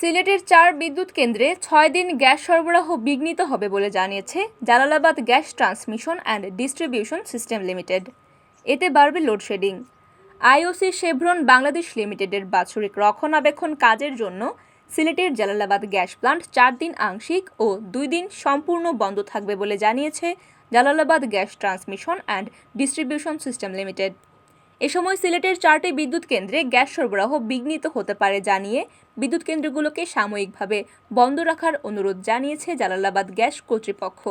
সিলেটের 4 বিদ্যুৎ কেন্দ্রে 6 দিন গ্যাস সরবরাহ বিঘ্নিত হবে বলে জানিয়েছে Jalalabad gas transmission and distribution system limited. এতে বাড়বে লোডশেডিং। আইওসি শেভরন বাংলাদেশ লিমিটেডের বাৎসরিক রক্ষণাবেক্ষণ কাজের জন্য সিলেটের জালালাবাদ গ্যাস প্লান্ট 4 দিন আংশিক ও 2 দিন সম্পূর্ণ বন্ধ থাকবে বলে জানিয়েছে Jalalabad gas transmission and distribution system limited. এ সময় সিলেটের 4টি বিদ্যুৎ কেন্দ্রে গ্যাস সরবরাহ বিঘ্নিত হতে পারে জানিয়ে বিদ্যুৎ কেন্দ্রগুলোকে সাময়িকভাবে বন্ধ রাখার অনুরোধ জানিয়েছে জালালাবাদ গ্যাস কর্তৃপক্ষ।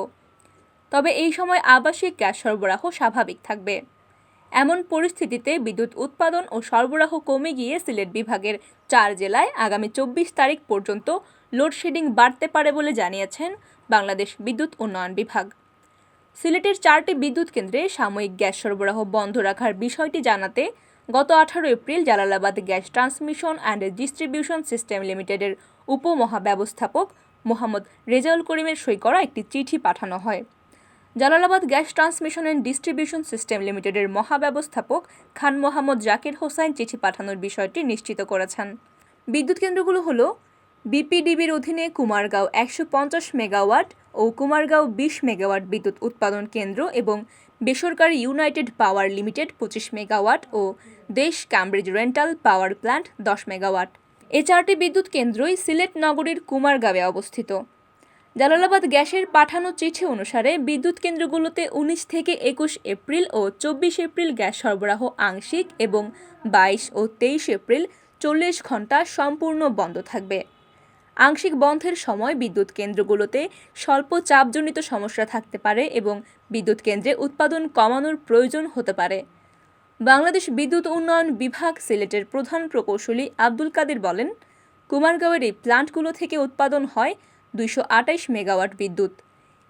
তবে এই সময় আবাসিক গ্যাস সরবরাহ স্বাভাবিক থাকবে। এমন পরিস্থিতিতে বিদ্যুৎ উৎপাদন ও সরবরাহ কমে গিয়ে সিলেট বিভাগের 4 জেলায় আগামী 24 তারিখ পর্যন্ত লোডশেডিং বাড়তে পারে বলে জানিয়েছেন বাংলাদেশ বিদ্যুৎ উন্নয়ন বিভাগ। সিলেটের 4টি বিদ্যুৎ কেন্দ্রে সাময়িক গ্যাস সরবরাহ বন্ধ রাখার বিষয়টি জানাতে গত 18 April Jalalabad gas transmission and distribution system লিমিটেডের উপমহাব্যবস্থাপক মোহাম্মদ রেজাউল করিমের সই করা একটি চিঠি পাঠানো হয়। Jalalabad gas transmission and distribution system লিমিটেডের মহাব্যবস্থাপক খান মোহাম্মদ জাকির হোসাইন চিঠি পাঠানোর বিষয়টি নিশ্চিত করেছেন। বিদ্যুৎ কেন্দ্রগুলো হলো বিপিডিবির অধীনে কুমারগাঁও 150 মেগাওয়াট ও কুমারগাঁও 20 মেগাওয়াট বিদ্যুৎ উৎপাদন কেন্দ্র এবং বেসরকারি ইউনাইটেড পাওয়ার লিমিটেড 25 মেগাওয়াট ও দেশ Cambridge rental power plant 10 megawatt. এই 4টি বিদ্যুৎ কেন্দ্রই সিলেট নগরীর কুমারগাঁওয়ে অবস্থিত। জালালাবাদ গ্যাসের পাঠানো চিঠি অনুসারে বিদ্যুৎ কেন্দ্রগুলোতে 19 থেকে 21 এপ্রিল ও 24 এপ্রিল গ্যাস সরবরাহ আংশিক এবং 22 ও 23 এপ্রিল 40 ঘন্টা সম্পূর্ণ বন্ধ থাকবে। আংশিক বন্ধের সময় বিদ্যুৎ কেন্দ্রগুলোতে স্বল্প চাপজনিত সমস্যা থাকতে পারে এবং বিদ্যুৎ কেন্দ্রে উৎপাদন কমানোর প্রয়োজন হতে পারে। বাংলাদেশ বিদ্যুৎ উন্নয়ন বিভাগ সিলেটের প্রধান প্রকৌশলী আব্দুল কাদের বলেন, কুমারগাঁওয়ের এই প্লান্টগুলো থেকে উৎপাদন হয় 228 মেগাওয়াট বিদ্যুৎ।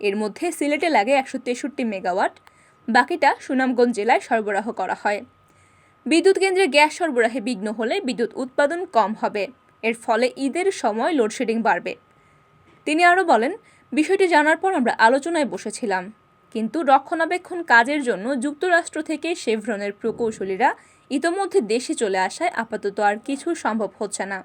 এর মধ্যে সিলেটে লাগে 163 মেগাওয়াট, বাকিটা সুনামগঞ্জ জেলায় সরবরাহ করা হয়। বিদ্যুৎ কেন্দ্রে গ্যাস সরবরাহে বিঘ্ন হলে বিদ্যুৎ উৎপাদন কম হবে। এর ফলে ঈদের সময় লোডশেডিং বাড়বে। তিনি আরও বলেন, বিষয়টি জানার পর আমরা আলোচনায় বসেছিলাম, কিন্তু রক্ষণাবেক্ষণ কাজের জন্য যুক্তরাষ্ট্র থেকে শেভরনের প্রকৌশলীরা ইতোমধ্যে দেশে চলে আসায় আপাতত আর কিছু সম্ভব হচ্ছে না।